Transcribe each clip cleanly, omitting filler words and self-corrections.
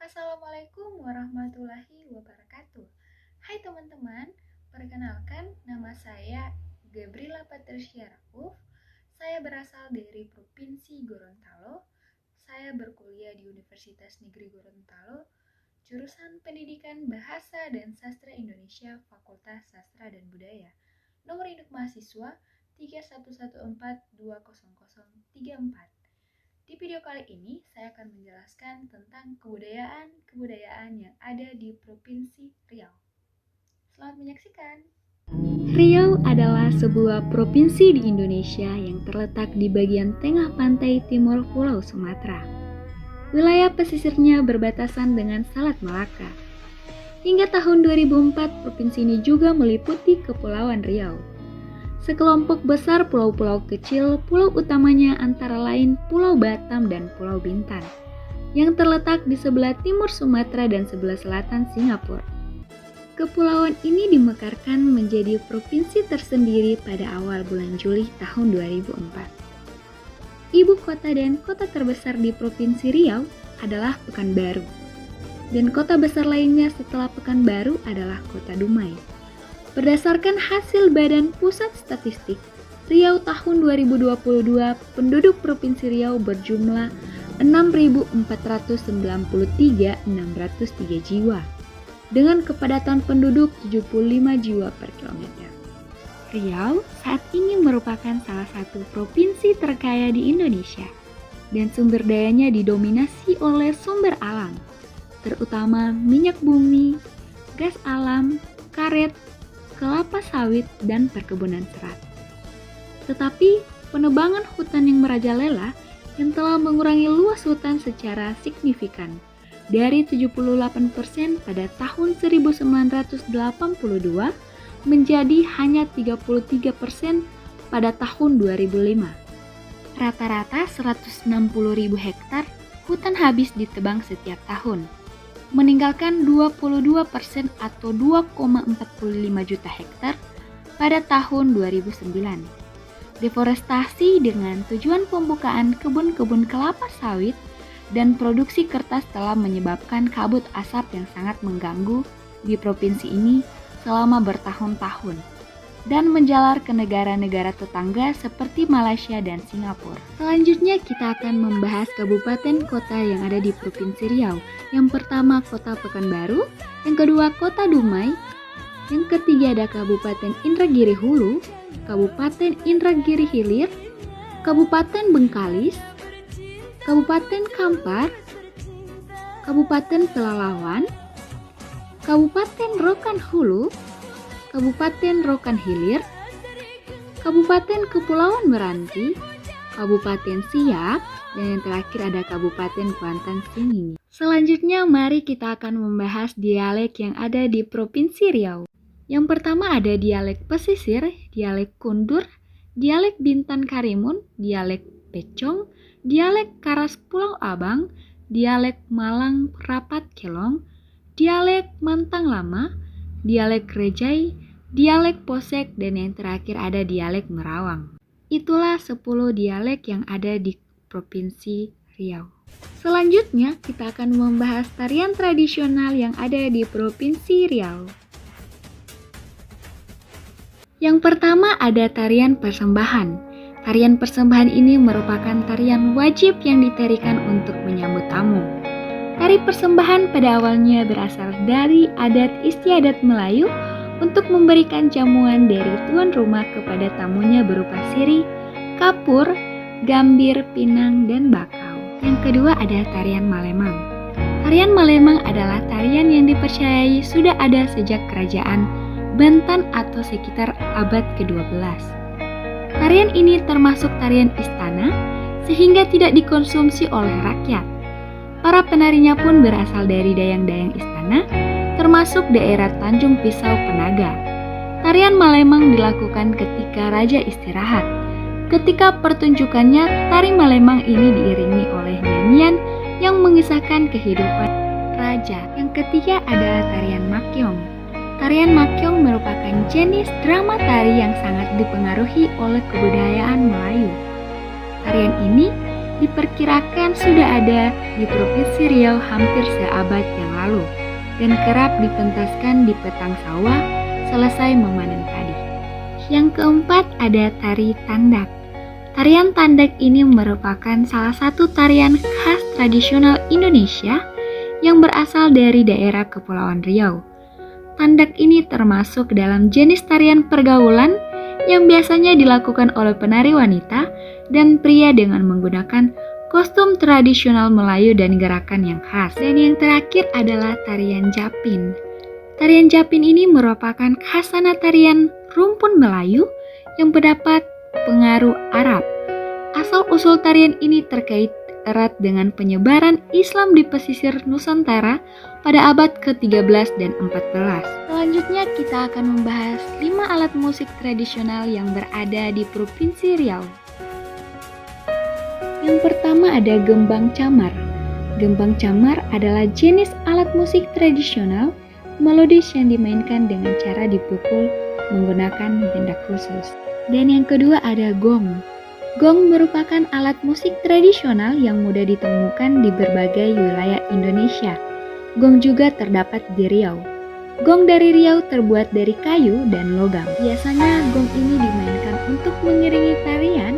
Assalamualaikum warahmatullahi wabarakatuh. Hai teman-teman, perkenalkan nama saya Gabriela Patricia Rauf. Saya berasal dari Provinsi Gorontalo. Saya berkuliah di Universitas Negeri Gorontalo, jurusan Pendidikan Bahasa dan Sastra Indonesia, Fakultas Sastra dan Budaya. Nomor induk mahasiswa 311420034. Di video kali ini, saya akan menjelaskan tentang kebudayaan yang ada di Provinsi Riau. Selamat menyaksikan. Riau adalah sebuah provinsi di Indonesia yang terletak di bagian tengah pantai timur Pulau Sumatera. Wilayah pesisirnya berbatasan dengan Selat Malaka. Hingga tahun 2004, provinsi ini juga meliputi Kepulauan Riau. Sekelompok besar pulau-pulau kecil, pulau utamanya antara lain Pulau Batam dan Pulau Bintan, yang terletak di sebelah timur Sumatera dan sebelah selatan Singapura. Kepulauan ini dimekarkan menjadi provinsi tersendiri pada awal bulan Juli tahun 2004. Ibu kota dan kota terbesar di Provinsi Riau adalah Pekanbaru, dan kota besar lainnya setelah Pekanbaru adalah Kota Dumai. Berdasarkan hasil Badan Pusat Statistik, Riau tahun 2022, penduduk Provinsi Riau berjumlah 6.493.603 jiwa, dengan kepadatan penduduk 75 jiwa per kilometer. Riau saat ini merupakan salah satu provinsi terkaya di Indonesia, dan sumber dayanya didominasi oleh sumber alam, terutama minyak bumi, gas alam, karet, kelapa sawit, dan perkebunan serat. Tetapi, penebangan hutan yang merajalela yang telah mengurangi luas hutan secara signifikan dari 78% pada tahun 1982 menjadi hanya 33% pada tahun 2005. Rata-rata 160.000 hektar hutan habis ditebang setiap tahun, meninggalkan 22% atau 2,45 juta hektar pada tahun 2009. Deforestasi dengan tujuan pembukaan kebun-kebun kelapa sawit dan produksi kertas telah menyebabkan kabut asap yang sangat mengganggu di provinsi ini selama bertahun-tahun dan menjalar ke negara-negara tetangga seperti Malaysia dan Singapura. Selanjutnya kita akan membahas kabupaten kota yang ada di Provinsi Riau. Yang pertama Kota Pekanbaru, yang kedua Kota Dumai, yang ketiga ada Kabupaten Indragiri Hulu, Kabupaten Indragiri Hilir, Kabupaten Bengkalis, Kabupaten Kampar, Kabupaten Pelalawan, Kabupaten Rokan Hulu, Kabupaten Rokan Hilir, Kabupaten Kepulauan Meranti, Kabupaten Siak, dan yang terakhir ada Kabupaten Kuantan Sengingi. Selanjutnya mari kita akan membahas dialek yang ada di Provinsi Riau. Yang pertama ada dialek pesisir, dialek Kundur, dialek Bintan Karimun, dialek Pecong, dialek Karas Pulau Abang, dialek Malang Rapat Kelong, dialek Mantang Lama, dialek Rejai, dialek Posek, dan yang terakhir ada dialek Merawang. Itulah 10 dialek yang ada di Provinsi Riau. Selanjutnya kita akan membahas tarian tradisional yang ada di Provinsi Riau. Yang pertama ada tarian persembahan. Tarian persembahan ini merupakan tarian wajib yang ditarikan untuk menyambut tamu. Tari persembahan pada awalnya berasal dari adat istiadat Melayu untuk memberikan jamuan dari tuan rumah kepada tamunya berupa sirih, kapur, gambir, pinang, dan bakau. Yang kedua ada tarian Malemang. Tarian Malemang adalah tarian yang dipercayai sudah ada sejak kerajaan Banten atau sekitar abad ke-12. Tarian ini termasuk tarian istana sehingga tidak dikonsumsi oleh rakyat. Para penarinya pun berasal dari dayang-dayang istana, termasuk daerah Tanjung Pisau Penaga. Tarian Malemang dilakukan ketika raja istirahat. Ketika pertunjukannya, tari Malemang ini diiringi oleh nyanyian yang mengisahkan kehidupan raja. Yang ketiga adalah tarian Makyong. Tarian Makyong merupakan jenis drama tari yang sangat dipengaruhi oleh kebudayaan Melayu. Tarian ini diperkirakan sudah ada di Provinsi Riau hampir seabad yang lalu dan kerap dipentaskan di petang sawah selesai memanen padi. Yang keempat ada tari tandak. Tarian tandak ini merupakan salah satu tarian khas tradisional Indonesia yang berasal dari daerah Kepulauan Riau. Tandak ini termasuk dalam jenis tarian pergaulan yang biasanya dilakukan oleh penari wanita dan pria dengan menggunakan kostum tradisional Melayu dan gerakan yang khas. Dan yang terakhir adalah tarian Japin. Tarian Japin ini merupakan khasana tarian rumpun Melayu yang mendapat pengaruh Arab. Asal-usul tarian ini terkait erat dengan penyebaran Islam di pesisir Nusantara pada abad ke-13 dan 14. Selanjutnya kita akan membahas 5 alat musik tradisional yang berada di Provinsi Riau. Yang pertama ada gembang camar. Gembang camar adalah jenis alat musik tradisional melodis yang dimainkan dengan cara dipukul menggunakan benda khusus. Dan yang kedua ada gong. Gong merupakan alat musik tradisional yang mudah ditemukan di berbagai wilayah Indonesia. Gong juga terdapat di Riau. Gong dari Riau terbuat dari kayu dan logam. Biasanya gong ini dimainkan untuk mengiringi tarian,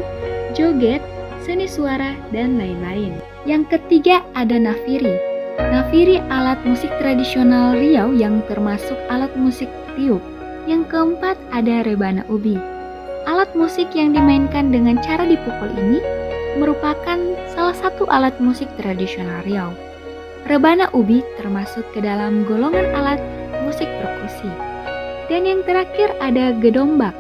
joget, seni suara, dan lain-lain. Yang ketiga ada nafiri. Nafiri alat musik tradisional Riau yang termasuk alat musik tiup. Yang keempat ada rebana ubi. Alat musik yang dimainkan dengan cara dipukul ini merupakan salah satu alat musik tradisional Riau. Rebana ubi termasuk ke dalam golongan alat musik perkusi. Dan yang terakhir ada gedombak.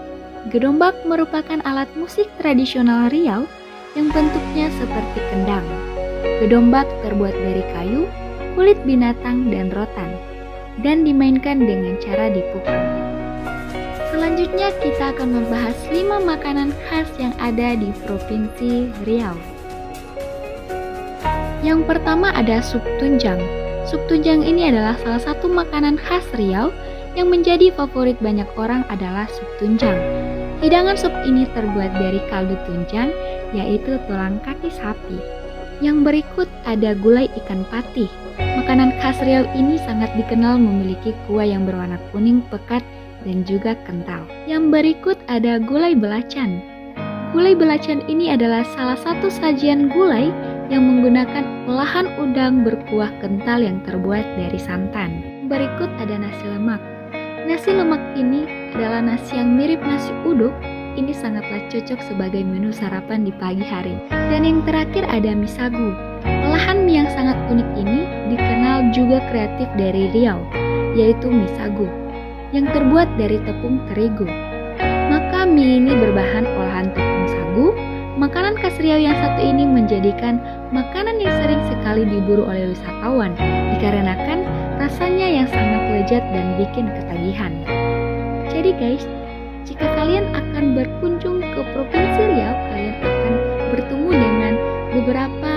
Gedombak merupakan alat musik tradisional Riau yang bentuknya seperti kendang. Gedombak terbuat dari kayu, kulit binatang, dan rotan, dan dimainkan dengan cara dipukul. Selanjutnya kita akan membahas 5 makanan khas yang ada di Provinsi Riau. Yang pertama ada sup tunjang. Sup tunjang ini adalah salah satu makanan khas Riau yang menjadi favorit banyak orang adalah sup tunjang. Hidangan sup ini terbuat dari kaldu tunjang, yaitu tulang kaki sapi. Yang berikut ada gulai ikan patih. Makanan khas Riau ini sangat dikenal memiliki kuah yang berwarna kuning pekat dan juga kental. Yang berikut ada gulai belacan. Gulai belacan ini adalah salah satu sajian gulai yang menggunakan olahan udang berkuah kental yang terbuat dari santan. Berikut ada nasi lemak. Nasi lemak ini adalah nasi yang mirip nasi uduk. Ini sangatlah cocok sebagai menu sarapan di pagi hari. Dan yang terakhir ada mie sagu. Olahan mie yang sangat unik ini dikenal juga kreatif dari Riau, yaitu mie sagu yang terbuat dari tepung terigu. Maka mie ini berbahan olahan tepung sagu. Makanan khas Riau yang satu ini menjadikan makanan yang sering sekali diburu oleh wisatawan dikarenakan rasanya yang sangat lezat dan bikin ketagihan. Jadi guys, jika kalian akan berkunjung ke Provinsi Riau, kalian akan bertemu dengan beberapa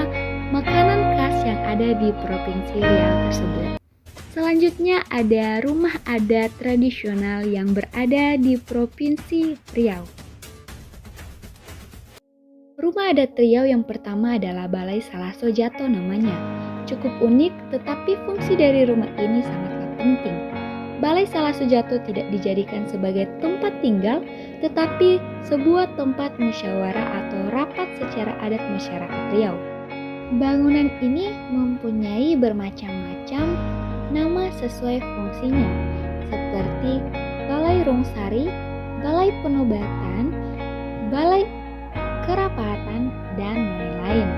makanan khas yang ada di Provinsi Riau tersebut. Selanjutnya ada rumah adat tradisional yang berada di Provinsi Riau. Rumah adat Riau yang pertama adalah Balai Salaso Jato namanya. Cukup unik, tetapi fungsi dari rumah ini sangatlah penting. Balai Salaso Jato tidak dijadikan sebagai tempat tinggal, tetapi sebuah tempat musyawarah atau rapat secara adat masyarakat Riau. Bangunan ini mempunyai bermacam-macam nama sesuai fungsinya, seperti Balai Rungsari, Balai Penobatan, Balai Kerapatan, dan lain-lain.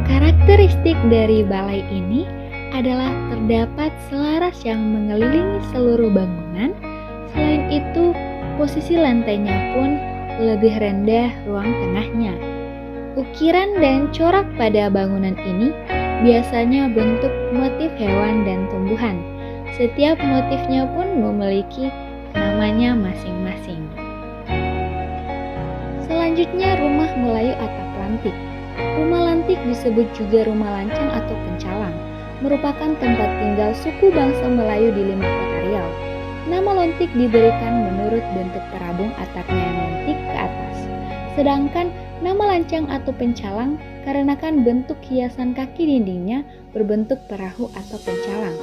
Karakteristik dari balai ini adalah terdapat selaras yang mengelilingi seluruh bangunan. Selain itu, posisi lantainya pun lebih rendah ruang tengahnya. Ukiran dan corak pada bangunan ini biasanya bentuk motif hewan dan tumbuhan. Setiap motifnya pun memiliki namanya masing-masing. Selanjutnya rumah Melayu atap lantik. Rumah lantik disebut juga rumah lancang atau pencalang, merupakan tempat tinggal suku bangsa Melayu di 5 kota Riau. Nama lontik diberikan menurut bentuk terabung atapnya yang lontik ke atas. Sedangkan Nama lancang atau pencalang karenakan bentuk hiasan kaki dindingnya berbentuk perahu atau pencalang.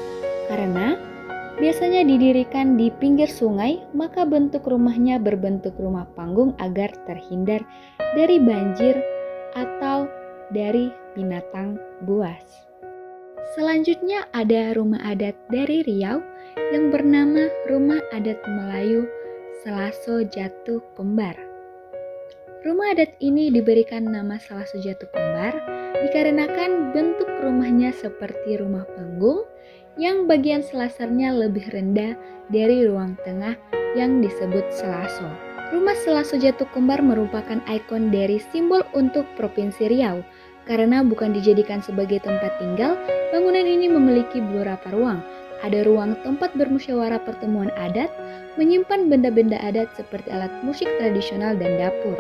Karena biasanya didirikan di pinggir sungai, maka bentuk rumahnya berbentuk rumah panggung agar terhindar dari banjir atau dari binatang buas. Selanjutnya ada rumah adat dari Riau yang bernama Rumah Adat Melayu Selaso Jatuh Kembar. Rumah adat ini diberikan nama Selaso Jatuh Kembar dikarenakan bentuk rumahnya seperti rumah panggung yang bagian selasarnya lebih rendah dari ruang tengah yang disebut selaso. Rumah Selaso Jatuh Kembar merupakan ikon dari simbol untuk Provinsi Riau. Karena bukan dijadikan sebagai tempat tinggal, bangunan ini memiliki beberapa ruang. Ada ruang tempat bermusyawarah pertemuan adat, menyimpan benda-benda adat seperti alat musik tradisional dan dapur.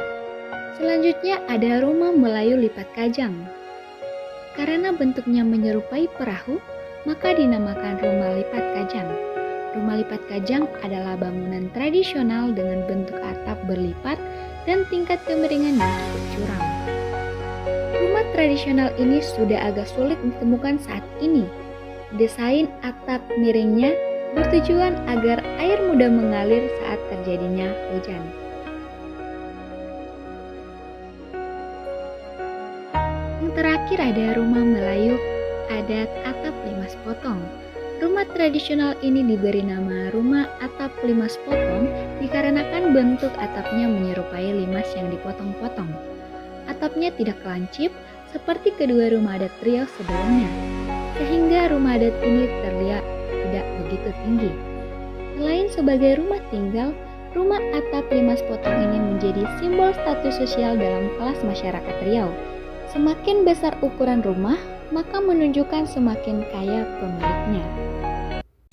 Selanjutnya ada rumah Melayu Lipat Kajang. Karena bentuknya menyerupai perahu, maka dinamakan rumah lipat kajang. Rumah lipat kajang adalah bangunan tradisional dengan bentuk atap berlipat dan tingkat kemiringan yang cukup curam. Rumah tradisional ini sudah agak sulit ditemukan saat ini. Desain atap miringnya bertujuan agar air mudah mengalir saat terjadinya hujan. Yang terakhir ada rumah Melayu adat atap 5 sepotong. Rumah tradisional ini diberi nama rumah atap 5 sepotong dikarenakan bentuk atapnya menyerupai limas yang dipotong-potong. Atapnya tidak lancip seperti kedua rumah adat Riau sebelumnya, sehingga rumah adat ini terlihat tidak begitu tinggi. Selain sebagai rumah tinggal, rumah atap 5 sepotong ini menjadi simbol status sosial dalam kelas masyarakat Riau. Semakin besar ukuran rumah, maka menunjukkan semakin kaya pemiliknya.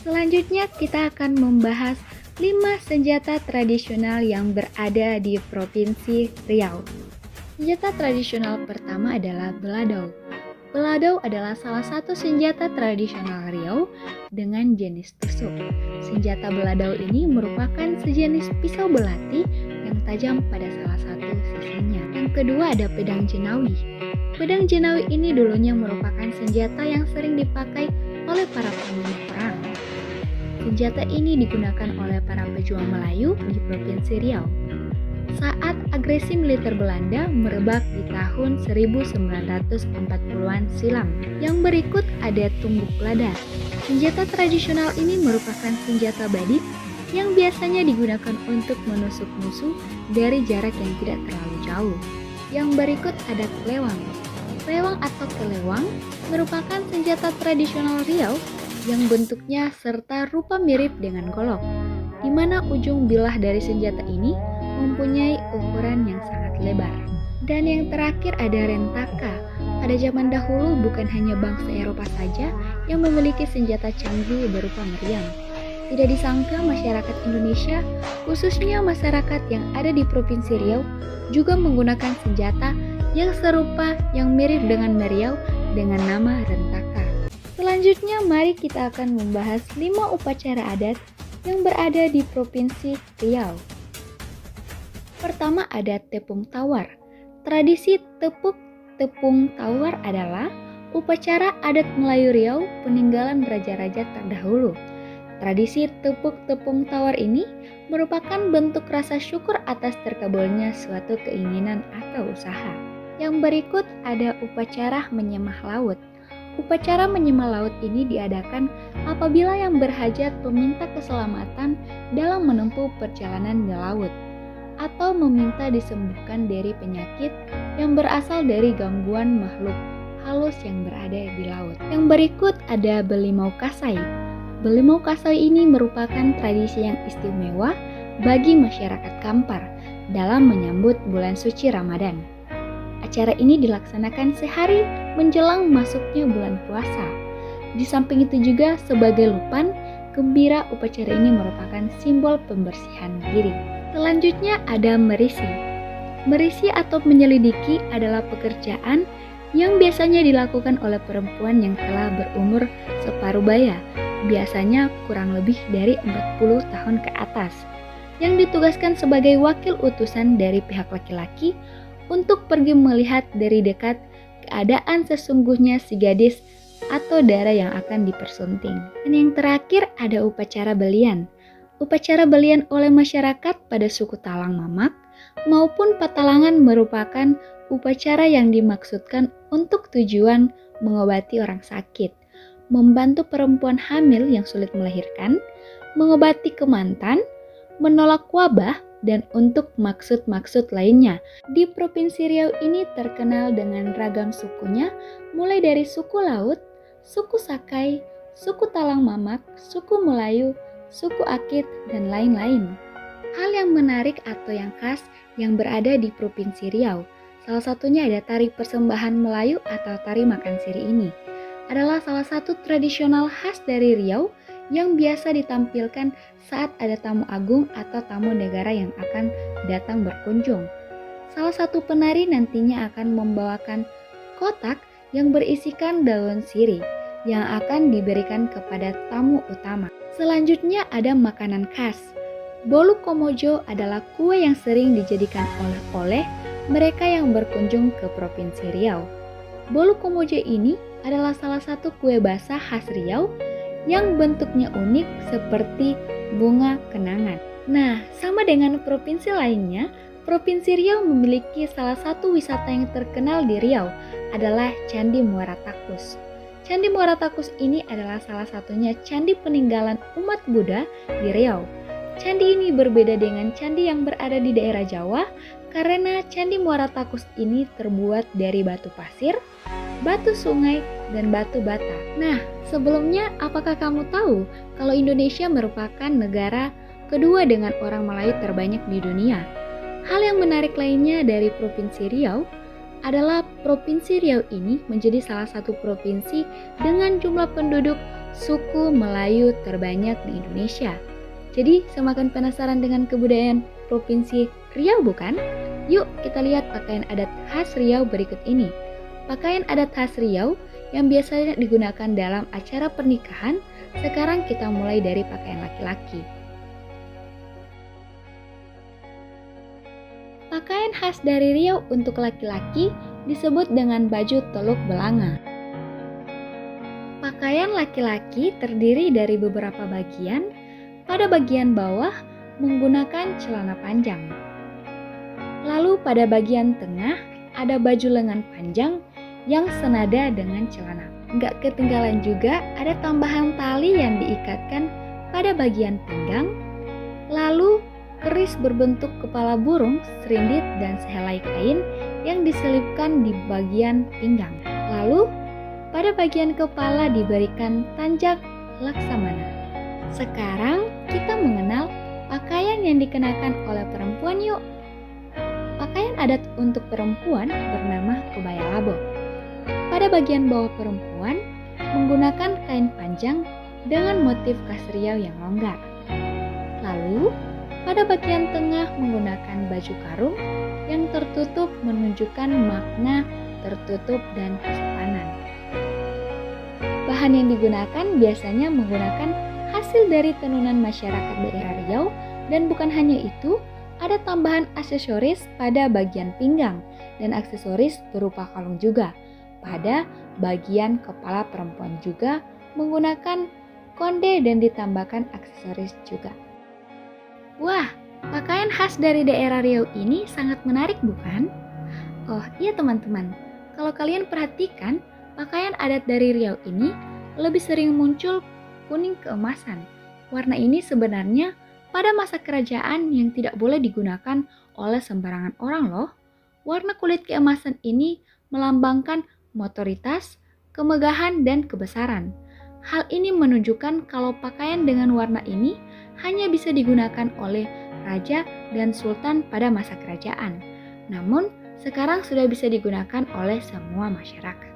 Selanjutnya kita akan membahas 5 senjata tradisional yang berada di Provinsi Riau. Senjata tradisional pertama adalah beladau. Beladau adalah salah satu senjata tradisional Riau dengan jenis tusuk. Senjata beladau ini merupakan sejenis pisau belati yang tajam pada salah satu sisinya. Yang kedua ada pedang jenawi. Pedang jenawi ini dulunya merupakan senjata yang sering dipakai oleh para panglima perang. Senjata ini digunakan oleh para pejuang Melayu di Provinsi Riau saat agresi militer Belanda merebak di tahun 1940-an silam. Yang berikut ada tumbuk lada. Senjata tradisional ini merupakan senjata badik yang biasanya digunakan untuk menusuk musuh dari jarak yang tidak terlalu jauh. Yang berikut ada kelewang. Kelewang atau kelewang merupakan senjata tradisional Riau yang bentuknya serta rupa mirip dengan golok, di mana ujung bilah dari senjata ini mempunyai ukuran yang sangat lebar. Dan yang terakhir ada rentaka. Pada zaman dahulu bukan hanya bangsa Eropa saja yang memiliki senjata canggih berupa meriam. Tidak disangka masyarakat Indonesia, khususnya masyarakat yang ada di Provinsi Riau, juga menggunakan senjata yang serupa yang mirip dengan meriam dengan nama rentaka. Selanjutnya mari kita akan membahas 5 upacara adat yang berada di Provinsi Riau. Pertama ada tepung tawar. Tradisi tepung tawar adalah upacara adat Melayu Riau peninggalan raja-raja terdahulu. Tradisi tepung tawar ini merupakan bentuk rasa syukur atas terkabulnya suatu keinginan atau usaha. Yang berikut ada upacara menyembah laut. Upacara menyembah laut ini diadakan apabila yang berhajat meminta keselamatan dalam menempuh perjalanan di laut, atau meminta disembuhkan dari penyakit yang berasal dari gangguan makhluk halus yang berada di laut. Yang berikut ada Belimau Kasai. Belimau Kasai ini merupakan tradisi yang istimewa bagi masyarakat Kampar dalam menyambut bulan suci Ramadan. Acara ini dilaksanakan sehari menjelang masuknya bulan puasa. Di samping itu juga sebagai lupan gembira, upacara ini merupakan simbol pembersihan diri. Selanjutnya ada merisi. Merisi atau menyelidiki adalah pekerjaan yang biasanya dilakukan oleh perempuan yang telah berumur separuh baya, biasanya kurang lebih dari 40 tahun ke atas, yang ditugaskan sebagai wakil utusan dari pihak laki-laki untuk pergi melihat dari dekat keadaan sesungguhnya si gadis atau darah yang akan dipersunting. Dan yang terakhir ada upacara belian. Upacara belian oleh masyarakat pada suku Talang Mamak maupun Patalangan merupakan upacara yang dimaksudkan untuk tujuan mengobati orang sakit, membantu perempuan hamil yang sulit melahirkan, mengobati kemantan, menolak wabah, dan untuk maksud-maksud lainnya. Di Provinsi Riau ini terkenal dengan ragam sukunya, mulai dari suku Laut, suku Sakai, suku Talang Mamak, suku Melayu, suku Akit, dan lain-lain. Hal yang menarik atau yang khas yang berada di Provinsi Riau, salah satunya ada tari persembahan Melayu atau tari makan siri ini. Adalah salah satu tradisional khas dari Riau yang biasa ditampilkan saat ada tamu agung atau tamu negara yang akan datang berkunjung. Salah satu penari nantinya akan membawakan kotak yang berisikan daun sirih yang akan diberikan kepada tamu utama. Selanjutnya ada makanan khas. Bolu Komojo adalah kue yang sering dijadikan oleh-oleh mereka yang berkunjung ke Provinsi Riau. Bolu Komojo ini adalah salah satu kue basah khas Riau yang bentuknya unik seperti bunga kenangan. Nah, sama dengan provinsi lainnya, Provinsi Riau memiliki salah satu wisata yang terkenal di Riau adalah Candi Muara Takus. Candi Muara Takus ini adalah salah satunya candi peninggalan umat Buddha di Riau. Candi ini berbeda dengan candi yang berada di daerah Jawa karena Candi Muara Takus ini terbuat dari batu pasir, batu sungai, dan batu bata. Nah, sebelumnya apakah kamu tahu kalau Indonesia merupakan negara kedua dengan orang Melayu terbanyak di dunia? Hal yang menarik lainnya dari Provinsi Riau adalah Provinsi Riau ini menjadi salah satu provinsi dengan jumlah penduduk suku Melayu terbanyak di Indonesia. Jadi, semakin penasaran dengan kebudayaan Provinsi Riau bukan? Yuk kita lihat pakaian adat khas Riau berikut ini. Pakaian adat khas Riau yang biasanya digunakan dalam acara pernikahan, sekarang kita mulai dari pakaian laki-laki. Pakaian khas dari Riau untuk laki-laki disebut dengan baju teluk belanga. Pakaian laki-laki terdiri dari beberapa bagian. Pada bagian bawah menggunakan celana panjang. Lalu pada bagian tengah ada baju lengan panjang yang senada dengan celana. Nggak ketinggalan juga ada tambahan tali yang diikatkan pada bagian pinggang. Lalu keris berbentuk kepala burung, serindit, dan sehelai kain yang diselipkan di bagian pinggang. Lalu, pada bagian kepala diberikan tanjak laksamana. Sekarang, kita mengenal pakaian yang dikenakan oleh perempuan yuk. Pakaian adat untuk perempuan bernama kebaya labo. Pada bagian bawah perempuan, menggunakan kain panjang dengan motif khas Riau yang longgar. Lalu, pada bagian tengah menggunakan baju karung yang tertutup menunjukkan makna tertutup dan kesopanan. Bahan yang digunakan biasanya menggunakan hasil dari tenunan masyarakat daerah Riau dan bukan hanya itu, ada tambahan aksesoris pada bagian pinggang dan aksesoris berupa kalung juga. Pada bagian kepala perempuan juga menggunakan konde dan ditambahkan aksesoris juga. Wah, pakaian khas dari daerah Riau ini sangat menarik bukan? Oh iya teman-teman, kalau kalian perhatikan, pakaian adat dari Riau ini lebih sering muncul kuning keemasan. Warna ini sebenarnya pada masa kerajaan yang tidak boleh digunakan oleh sembarangan orang loh. Warna kulit keemasan ini melambangkan motoritas, kemegahan, dan kebesaran. Hal ini menunjukkan kalau pakaian dengan warna ini hanya bisa digunakan oleh raja dan sultan pada masa kerajaan. Namun, sekarang sudah bisa digunakan oleh semua masyarakat.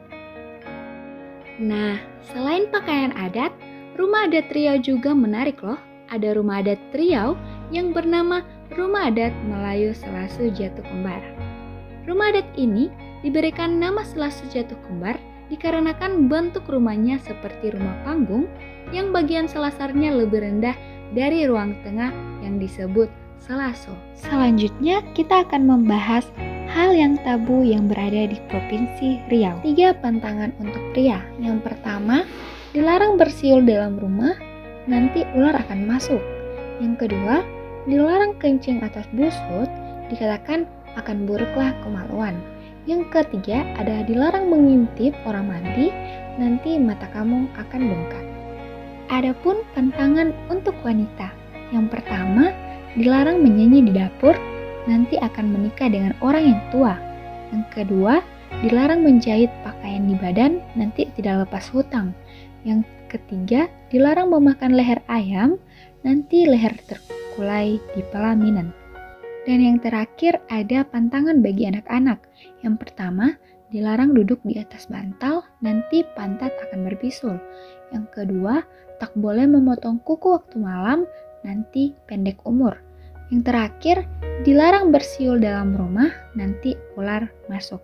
Nah, selain pakaian adat, rumah adat Riau juga menarik loh. Ada rumah adat Riau yang bernama Rumah Adat Melayu Selasu Jatuh Kembar. Rumah adat ini diberikan nama Selasu Jatuh Kembar dikarenakan bentuk rumahnya seperti rumah panggung yang bagian selasarnya lebih rendah dari ruang tengah yang disebut selaso. Selanjutnya kita akan membahas Hal yang tabu yang berada di Provinsi Riau. 3 pantangan untuk pria. Yang pertama, dilarang bersiul dalam rumah, nanti ular akan masuk. Yang kedua, dilarang kencing atas busut, dikatakan akan buruklah kemaluan. Yang ketiga, ada dilarang mengintip orang mandi, nanti mata kamu akan bengkak. Adapun pantangan untuk wanita. Yang pertama, dilarang menyanyi di dapur, nanti akan menikah dengan orang yang tua. Yang kedua, dilarang menjahit pakaian di badan, nanti tidak lepas hutang. Yang ketiga, dilarang memakan leher ayam, nanti leher terkulai di pelaminan. Dan yang terakhir ada pantangan bagi anak-anak. Yang pertama, dilarang duduk di atas bantal, nanti pantat akan berbisul. Yang kedua, tak boleh memotong kuku waktu malam, nanti pendek umur. Yang terakhir, dilarang bersiul dalam rumah, nanti ular masuk.